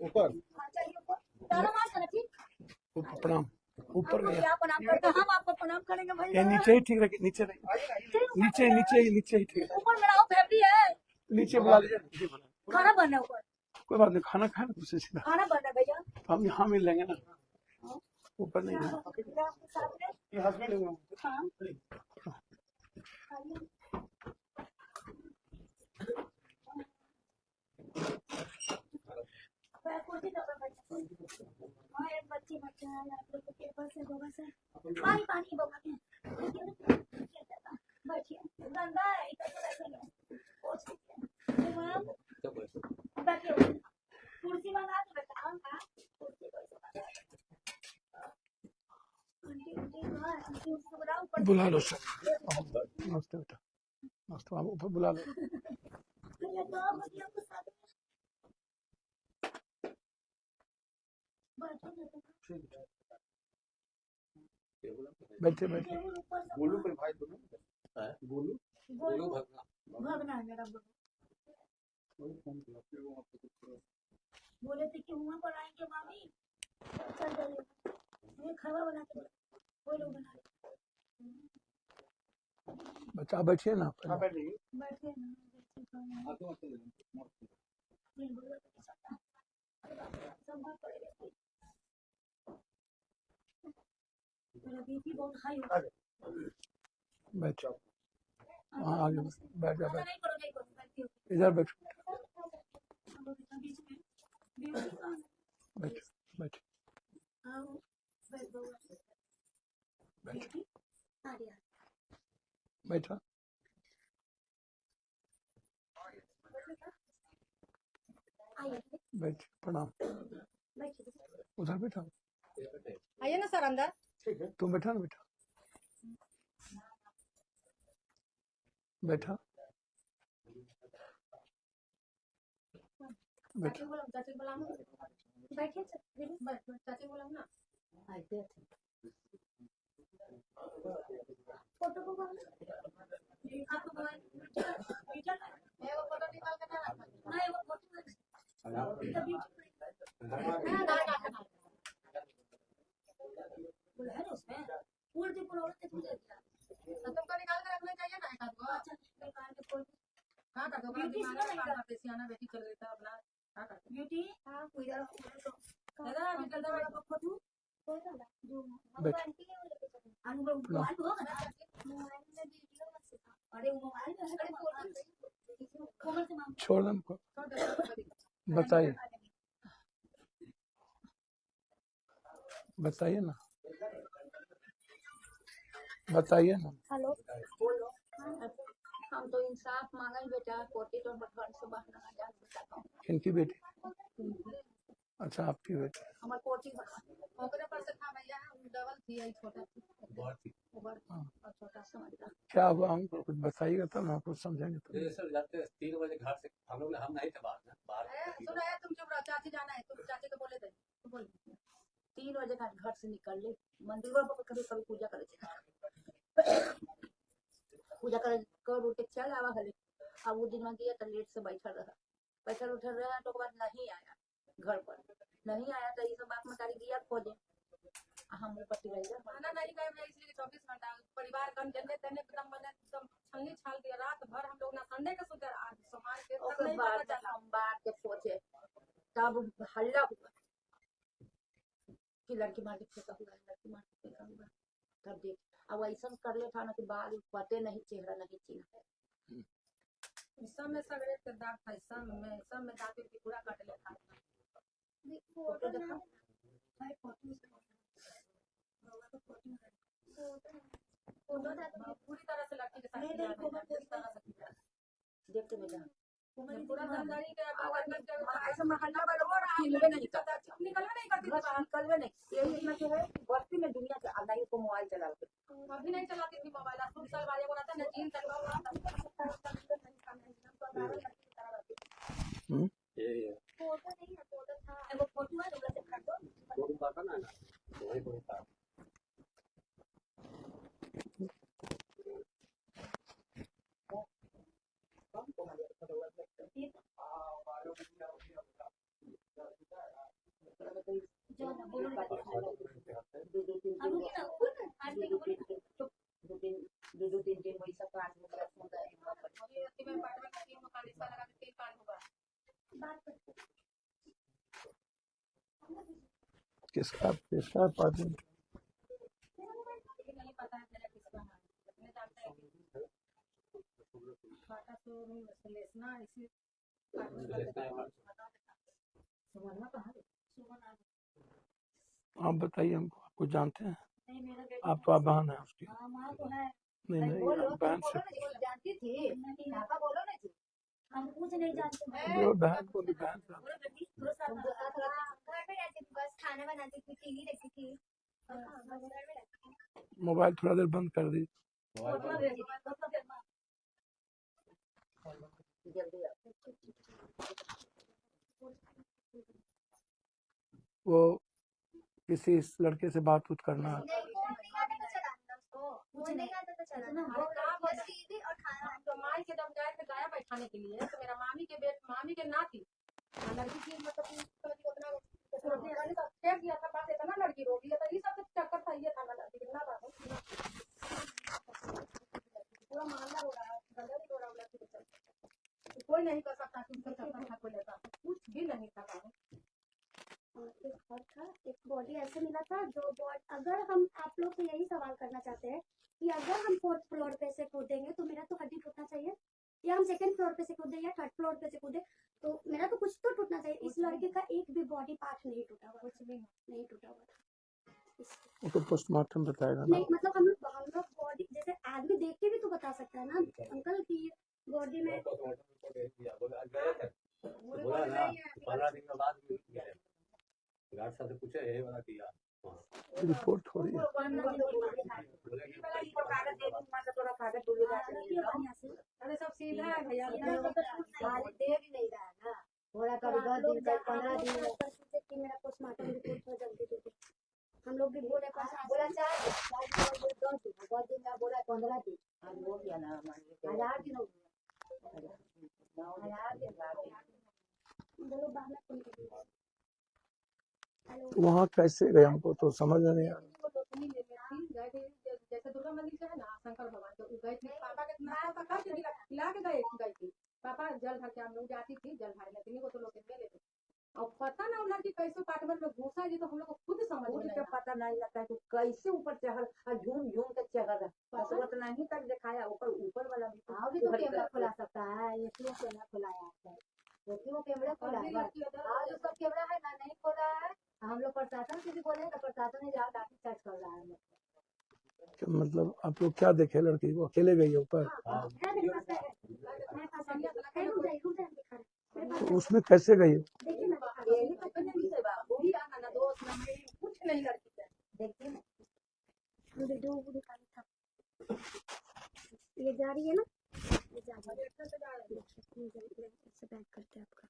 ऊपर प्रणाम। ऊपर गया प्रणाम करते हम आपको प्रणाम करेंगे भाई। ये नीचे ही ठीक रखे, नीचे नीचे नीचे नीचे ही ठीक। ऊपर मेरा फैमिली है, नीचे बुला लीजिए, नीचे बुला। खाना बनना है ऊपर। कोई बात नहीं, खाना खाए ना दूसरे सीधा। खाना बनना है भैया, हम यहाँ मिल लेंगे ना, ऊपर नहीं है। ये हस्बैंड बच्चे बच्चा है आप लोग के पास है, बबा से पानी पानी बबा के बैठिए, गंदा है इधर बैठेंगे बैठिए, कुर्सी मंगा दो बेटा। कुर्सी बुला लो सर। नमस्ते बेटा, नमस्ते। आप ऊपर बुला लो। बैठे बैठे। गोलू पर भाई दोनों गोलू गोलू भगना है मेरा बोले थे कि वहाँ पर आएंगे मामी, चल जाइए खाना बना के वो लोग बना बच्चा बैठिए ना। बैठे बीपी बहुत हाई हो बैठ जाओ, वहाँ आगे बैठ जाओ। नहीं करो इधर बैठो, बैठ बैठ बैठा। बैठ, प्रणाम। उधर बैठा, आइए ना सर अंदर। तुम बैठा ना बेटा, बैठा बैठा। चाची बोला बैठिए चाची बोला ना फोटो को फोटो निकाल के नहीं वो फोटो उसमें पूरे दिन पूरा औरत तुझे तुमको निकाल के रखना चाहिए ना एक आध को। अच्छा निकाल के कोई हां कर दो ब्यूटी सियाना बेटी चल रही था अपना हां कर ब्यूटी हां कोई दादा निकल दो बड़ा फोटो कोई दादा जो भगवान के लिए लेके चलो अनुभव मोबाइल होगा ना मोबाइल में वीडियो मत अरे वो मोबाइल में है फोटो से मांग छोड़ दो, बताइए बताइए ना, बताइए ना। हेलो हम तो इंसाफ मांगे बेटा, पोती तो घर से बाहर ना जा सकता। इनकी बेटी? अच्छा आपकी बेटी। हमार पोती ओकरे पर से था भैया, डबल थी यही छोटा थी और छोटा समझ। क्या हुआ हमको कुछ बताइएगा तब हम कुछ समझेंगे। तो सर जाते 3 बजे घर से हम लोग हम नहीं थे बाहर सुनो यार, तुम चुप रहो, चाची जाना है, तुम चाची को बोले थे तो बोल 3 बजे का घर से निकल ले, मंदिर पर कभी कभी पूजा करे पूजा कर उठ के चल आवा हले। अब वो दिन में गया तो लेट से बैठल उठल रहा तो बाद नहीं आया घर पर, नहीं आया तो ये सब बात में तारी गया खोजे हम पट्टी रह खाना नहीं गए मैं इसलिए 24 घंटा परिवार कम जने तने एकदम बने एकदम छलनी छाल दिया रात भर हम लोग ना संडे के सुते आज सामान के तक नहीं पता चला। सोमवार के सोचे तब हल्ला हुआ कि लड़की मार के फेंका हुआ, लड़की मार के फेंका हुआ। तब देख अब ऐसा कर ले था ना कि बाल पते नहीं, चेहरा नहीं चिन्ह, सब में सगरे के दाग था, सब में दाग के पूरा काट ले था। फोटो देखो भाई, फोटो पूरी तरह से लड़की के साथ देखते बेटा पूरा जानकारी के ऐसा महल्ला वाला हो रहा है, निकलवे नहीं करती निकलवे नहीं। यही इतना जो है बस्ती में दुनिया से आधा ही को मोबाइल चलाते, अभी नहीं चलाती थी मोबाइल, 2 साल बाद को रहता न जीन करवा फोटो नहीं है, फोटो था एगो फोटो है ओकरा से काटो फोटो पाता ना वही था। में अपार्टमेंट में 3 मकान रिश्ता लगा के 3 कांड हुआ। किसका किसका अपार्टमेंट? लेकिन नहीं पता है मेरा किसका है, अपने जानते हैं कि बाटा शोरूम लेसना इसी अपार्टमेंट का बता देता। सुमन कहाँ है? सुमन आ आप बताइए हमको, आपको जानते हैं? नहीं, मेरा बेटा आप तो आप बहन है उसकी। हाँ माँ तो है। नहीं नहीं, बोलो, आप बहन से जानती थी पापा, बोलो ना जी। हम कुछ नहीं जानते हैं। जो बहन बोली बहन से। घर पे रहती थी, बस खाना बनाती थी, टीवी देखती थी। मोबाइल थोड़ा देर बंद कर दी। जल्दी आओ। वो किसी इस लड़के से बात उत करना। कुछ नहीं आता तो चला ना। वो कहाँ बोला? टीवी और खाना। तो माई के दम गए थे गाया बैठाने के लिए, तो मेरा मामी के नाती लड़की की मतलब उतना फेंक दिया था, बात इतना लड़की रो गई, तो ये सब चक्कर था, ये था ना लड़की कितना बात पूरा मामला हो रहा है, गंदा भी हो रहा है लड़की के चलते। कोई नहीं कर सकता कि उनका चक्कर था, कोई लेता कुछ भी नहीं था। एक और था, एक बॉडी ऐसे मिला था जो अगर हम आप लोग से यही सवाल करना चाहते हैं कि अगर हम 4th फ्लोर पे से कूदेंगे तो मेरा तो हड्डी टूटना चाहिए, या हम 2nd फ्लोर पे से कूदे या 3rd फ्लोर पे से कूदे तो मेरा तो कुछ तो टूटना चाहिए। इस लड़के का एक भी बॉडी पार्ट नहीं टूटा हुआ, कुछ भी नहीं टूटा हुआ था। वो तो पोस्टमार्टम बताएगा ना। नहीं मतलब हम लोग बॉडी जैसे आदमी देख के भी तो बता सकता है ना अंकल की बॉडी में। बोला ना 15 दिन के बाद डॉक्टर साहब से पूछे ये वाला दिया रिपोर्ट हो रही है। अरे सब सीधा है भैया, दे भी नहीं रहा है ना, थोड़ा कभी 10 दिन तक 15 दिन कि मेरा पोस्टमार्टम रिपोर्ट हो जल्दी दे दो। हम लोग भी बोले बोला 4 दिन 10 दिन का बोला 15 दिन आज हो गया ना 1000 दिन हो गया। बोलो बाहर फोन कर। वहाँ कैसे गए हमको तो समझ में नहीं आ रहा। गए थे जैसे दुर्गा मंदिर से है ना शंकर भगवान, तो गए थे पापा के नाश्ता खा के खिला के गई थी। पापा जल भर के हम लोग जाती थी, जल भर लेते वो तो लोग ले लेते। और पता ना उन्हें कि कैसे अपार्टमेंट में घुसा जी, तो हम लोग को खुद समझ में नहीं पता नहीं लगता है कि कैसे ऊपर चढ़ल और झूम के चढ़ल है। बस नहीं तक दिखाया, ऊपर वाला भी तो कैमरा खुला सकता है, ये क्यों कैमरा खुलाया है? क्यों कैमरा खुला है? आज सब कैमरा है ना, नहीं खोला है। हम लोग प्रशासन से भी बोले तो प्रशासन ने जाओ लाठी चार्ज कर रहा है। तो मतलब आप लोग क्या देखे लड़की को? अकेले गई है ऊपर? तो उसमें कैसे गई? कुछ नहीं लड़की से देखिए ना ये जा रही है ना, ये जा रही है ऐसे बैक करते हैं आपका।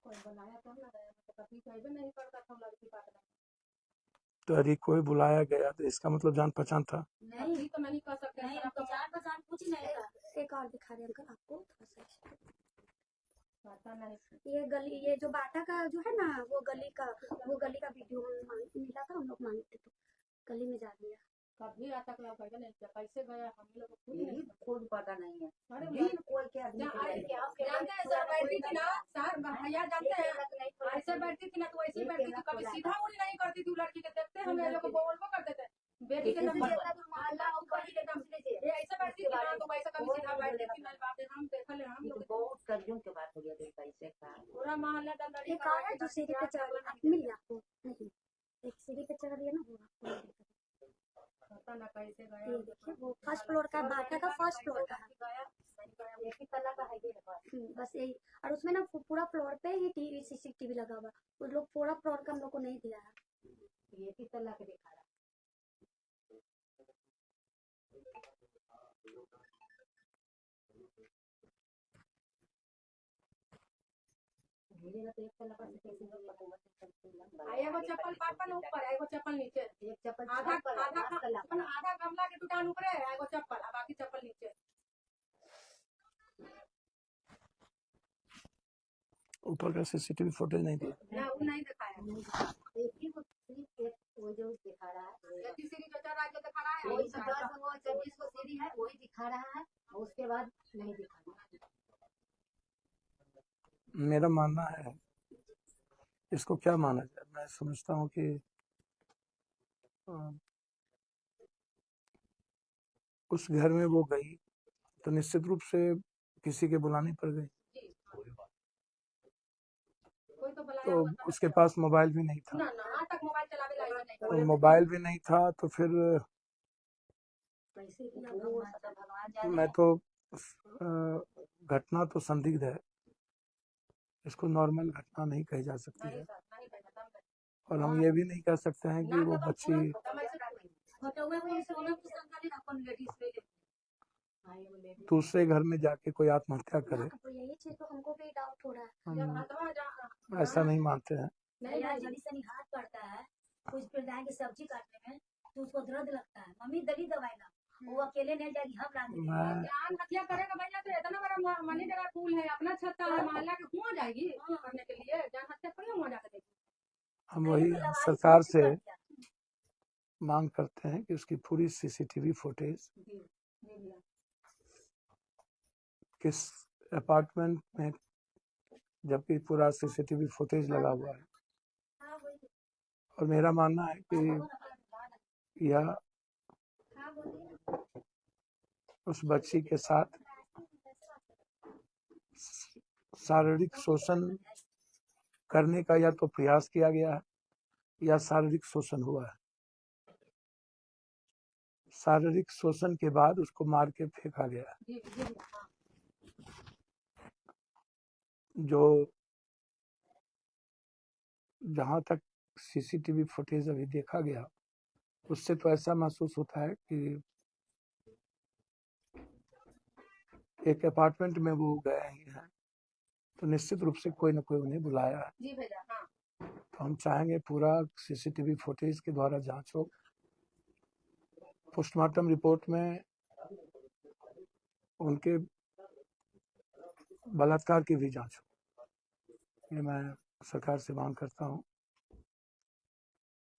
कोई बनाया तो ना गया, तो कभी कोई नहीं करता था लड़की पास में। तो यदि कोई बुलाया गया तो इसका मतलब जान पहचान था? नहीं तो नहीं कर सकते हैं, आपका जान पहचान कुछ नहीं था। एक और दिखा रहे अंकल आपको थोड़ा सा, पता नहीं। ये गली, ये जो बाटा का जो है ना वो गली का वीडियो मिला था, हम लोग मांगते तो गली में जा दिया। कभी आता नहीं किया, कैसे गया हम लोग को खुद पता नहीं है। अरे कोई क्या जानते हैं सर, बैठती थी ना सर, भैया जानते हैं ऐसे बैठती थी ना, तो ऐसे बैठती थी, कभी सीधा मुड़ी नहीं करती थी। लड़की के देखते हम लोग को बोलबो करते थे बेटी के नंबर ऐसे बैठती थी ना, तो वैसे कभी सीधा बैठती थी नहीं। बाप रे, हम देखल हम लोग बहुत कलयुग के बात हो गया कैसे का पूरा मोहल्ला दंदड़ी एक और है जो सीढ़ी पे चढ़ रही है, मिल गया आपको? नहीं, एक सीढ़ी पे चढ़ रही है ना वो आपको नहीं दिखा। पता ना कैसे गया। ये देखिए वो 1st फ्लोर का, बाटा का 1st फ्लोर का है। एक ही तला का है ये बस यही। और उसमें ना पूरा फ्लोर पे ही टीवी CCTV लगा हुआ, वो लोग पूरा फ्लोर का हम लोग को नहीं दिया है। एक ही तला के दिखा रहा। एक तला पर से कैसे एगो चप्पल पापन ऊपर, एगो चप्पल नीचे, एक चप्पल आधा गमला के दुकान ऊपर है, एगो चप्पल और बाकी चप्पल नीचे। ऊपर का CCTV फुटेज नहीं दिया? ना वो नहीं दिखाया। एक ही वो जो दिखा रहा है एक ही सीढ़ी जो चढ़ रहा है जो दिखा रहा है, वही सब बात वो 24 को सीढ़ी है वही दिखा रहा है और उसके बाद नहीं दिखा रहा। मेरा मानना है इसको क्या माना जाए। मैं समझता हूँ कि अ, उस घर में वो गई तो निश्चित रूप से किसी के बुलाने पर गई, कोई बात कोई तो बुलाया तो होगा तब उसके ना पास मोबाइल भी नहीं था। ना आज तक मोबाइल चलावे लायक नहीं तो मोबाइल भी नहीं था तो फिर कैसे किया भगवान जाने। मैं तो घटना तो संदिग्ध है, इसको नॉर्मल घटना नहीं कही जा सकती नहीं है। सर नहीं कहना दम कर और हम ये भी नहीं कह सकते हैं कि वो बच्ची फोटो में सोना की संताली अपन लेडीज ले ले हां ये लेडीज दूसरे घर में जाके कोई आत्महत्या करे, तो यही चीज तो हमको भी डाउट हो रहा है। जब हम हाथवा जा ऐसा नहीं मानते हैं। नहीं यार जल्दी से हाथ पड़ता है कुछ फिर जाएंगे सब्जी काटने में तो उसको दर्द लगता है मम्मी दली दवाई ना वो अकेले नहीं जाएगी हम ला देंगे मैं जान हत्या करेगा भैया तो इतना बड़ा मनी जगह पुल है अपना छत है मोहल्ला के हुआ जाएगी करने के लिए जान हत्या करिए वहां जाकर देखिए हम वही सरकार से मांग करते हैं कि उसकी पूरी सीसीटीवी फुटेज किस अपार्टमेंट में, जबकि पूरा सीसीटीवी फुटेज लगा हुआ है, और मेरा मानना है कि यह उस बच्ची के साथ शारीरिक शोषण करने का या तो प्रयास किया गया है या शारीरिक शोषण हुआ है। शारीरिक शोषण के बाद उसको मार के फेंका गया है। जो जहां तक सीसीटीवी फुटेज अभी देखा गया उससे तो ऐसा महसूस होता है कि एक अपार्टमेंट में वो गए ही हैं तो निश्चित रूप से कोई न कोई उन्हें बुलाया है। जी भैया हाँ तो हम चाहेंगे पूरा सीसीटीवी फुटेज के द्वारा जांच हो, पोस्टमार्टम रिपोर्ट में उनके बलात्कार की भी जांच हो। ये मैं सरकार से मांग करता हूं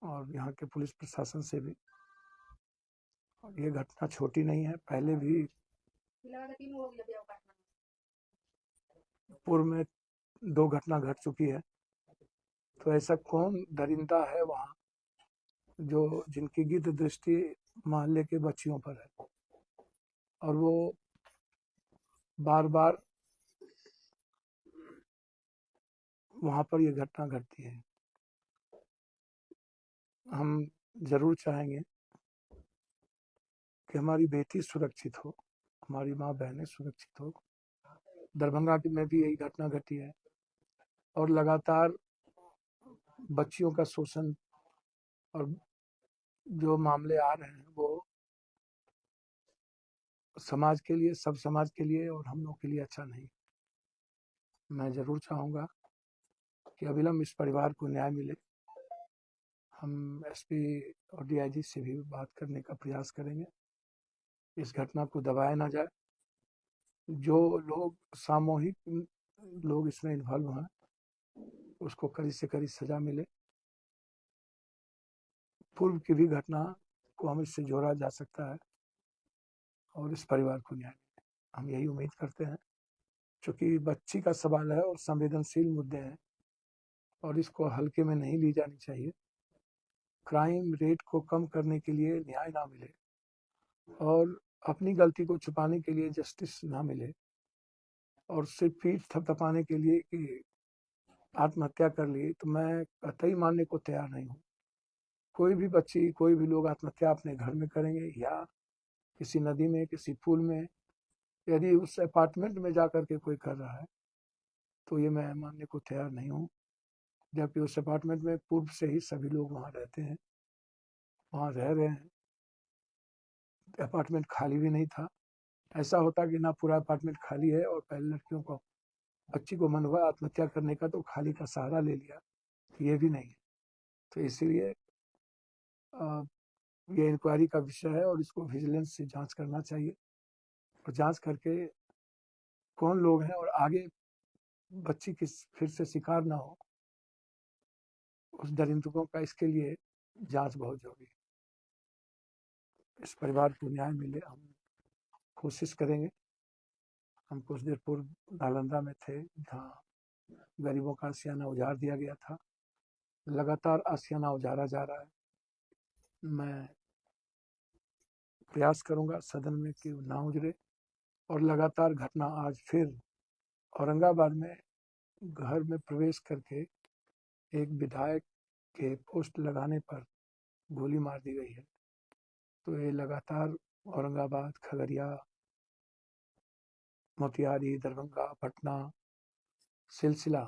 और यहाँ के पुलिस प्रशासन से भी। और ये घटना छोटी नहीं है, पहले भी पूर्व में 2 घटना घट चुकी है। तो ऐसा कौन दरिंदा है वहाँ जो जिनकी गिद्ध दृष्टि मोहल्ले के बच्चियों पर है और वो बार बार वहाँ पर ये घटना घटती है। हम जरूर चाहेंगे कि हमारी बेटी सुरक्षित हो, हमारी माँ बहनें सुरक्षित हो। दरभंगा में भी यही घटना घटी है और लगातार बच्चियों का शोषण और जो मामले आ रहे हैं वो समाज के लिए, सब समाज के लिए और हम लोग के लिए अच्छा नहीं। मैं जरूर चाहूँगा कि अविलंब इस परिवार को न्याय मिले। हम एसपी और डीआईजी से भी बात करने का प्रयास करेंगे, इस घटना को दबाया ना जाए। जो लोग सामूहिक लोग इसमें इन्वॉल्व हैं उसको कड़ी से कड़ी सजा मिले। पूर्व की भी घटना को हम इससे जोड़ा जा सकता है और इस परिवार को न्याय मिले, हम यही उम्मीद करते हैं। क्योंकि बच्ची का सवाल है और संवेदनशील मुद्दे हैं और इसको हल्के में नहीं ली जानी चाहिए। क्राइम रेट को कम करने के लिए न्याय ना मिले और अपनी गलती को छुपाने के लिए जस्टिस ना मिले और सिर्फ पीठ थपथपाने के लिए कि आत्महत्या कर ली, तो मैं कतई मानने को तैयार नहीं हूँ। कोई भी बच्ची, कोई भी लोग आत्महत्या अपने घर में करेंगे या किसी नदी में, किसी पुल में, यदि उस अपार्टमेंट में जाकर के कोई कर रहा है तो ये मैं मानने को तैयार नहीं हूँ। जबकि उस अपार्टमेंट में पूर्व से ही सभी लोग वहाँ रहते हैं, वहाँ रह रहे हैं, अपार्टमेंट खाली भी नहीं था। ऐसा होता कि ना पूरा अपार्टमेंट खाली है और पहले लड़कियों को, बच्ची को मन हुआ आत्महत्या करने का तो खाली का सहारा ले लिया, ये भी नहीं है। तो इसीलिए ये इंक्वायरी का विषय है और इसको विजिलेंस से जांच करना चाहिए और जांच करके कौन लोग हैं और आगे बच्ची की फिर से शिकार ना हो, उस दरिंदों का, इसके लिए जांच बहुत जरूरी है। इस परिवार को न्याय मिले, हम कोशिश करेंगे। हम कुछ देर पूर्व नालंदा में थे, जहाँ गरीबों का आशियाना उजाड़ दिया गया था। लगातार आशियाना उजाड़ा जा रहा है। मैं प्रयास करूंगा सदन में कि वो ना उजड़े, और लगातार घटना आज फिर औरंगाबाद में घर में प्रवेश करके एक विधायक के पोस्ट लगाने पर गोली मार दी गई है। तो ये लगातार औरंगाबाद, खगड़िया, मोतिहारी, दरभंगा, पटना सिलसिला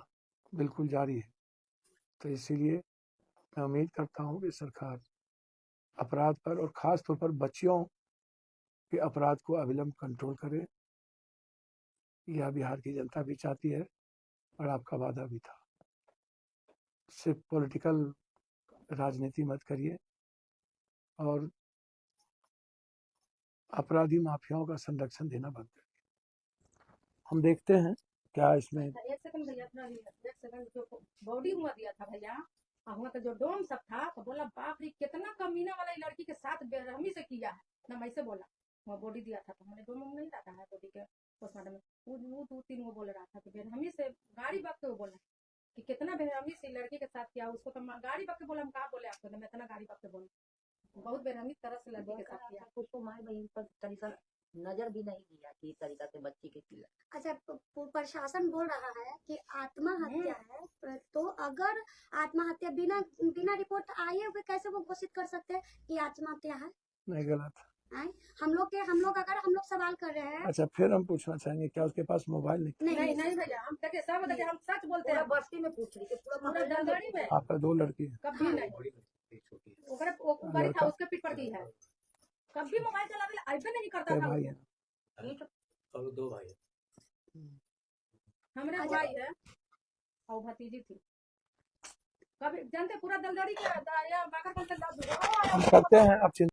बिल्कुल जारी है। तो इसीलिए मैं उम्मीद करता हूँ कि सरकार अपराध पर और ख़ास तौर पर बच्चियों के अपराध को अविलंब कंट्रोल करे। यह बिहार की जनता भी चाहती है और आपका वादा भी था। सिर्फ पॉलिटिकल राजनीति मत करिए और अपराधी माफियाओं का संरक्षण देना बंद करिए। हम देखते हैं क्या इसमें। एक सेकंड भैया, अपना एक सेकंड, जो बॉडी हुआ दिया था भैया, हुआ तो जो डोम सब था, तो बोला बाप रे कितना कमीना वाला लड़की के साथ बेरहमी से किया है ना। मैं से बोला वो बॉडी दिया था, तो हमने डोम नहीं रहता है बॉडी के पोस्टमार्टम में, वो 2-3 वो बोल रहा था कि बेरहमी से गाड़ी बक के वो बोला कि कितना बेरहमी से लड़की के साथ किया। उसको तो गाड़ी बक के बोला, हम कहा बोले आपको, मैं इतना गाड़ी बक के बोला, बहुत बेरहमी तरह से लड़की के साथ किया। उसको माँ बहन पर तरीका नजर भी नहीं दिया कि इस तरीका से बच्ची के किया। अच्छा, प्रशासन बोल रहा है कि आत्महत्या है, तो अगर आत्महत्या बिना बिना रिपोर्ट आए हुए कैसे वो घोषित कर सकते हैं कि आत्महत्या है? नहीं, गलत। हम लोग अगर हम लोग सवाल कर रहे हैं। अच्छा, फिर हम पूछना चाहेंगे क्या उसके पास मोबाइल नहीं? नहीं भैया, हम देखिए सब देखिए, हम सच बोलते हैं। बस्ती में पूछ रही थी, पूरा दलदली में आपका 2 लड़की है। कभी नहीं, बड़ी छोटी वो बड़ी था उसके पीठ पर की है, कभी मोबाइल चलावे ऐसे नहीं करता तेरे था। भाई है। और 2 भाई हमारे भाई है और भतीजी थी। कभी जानते पूरा दलदली के या बाकर हम करते हैं, अब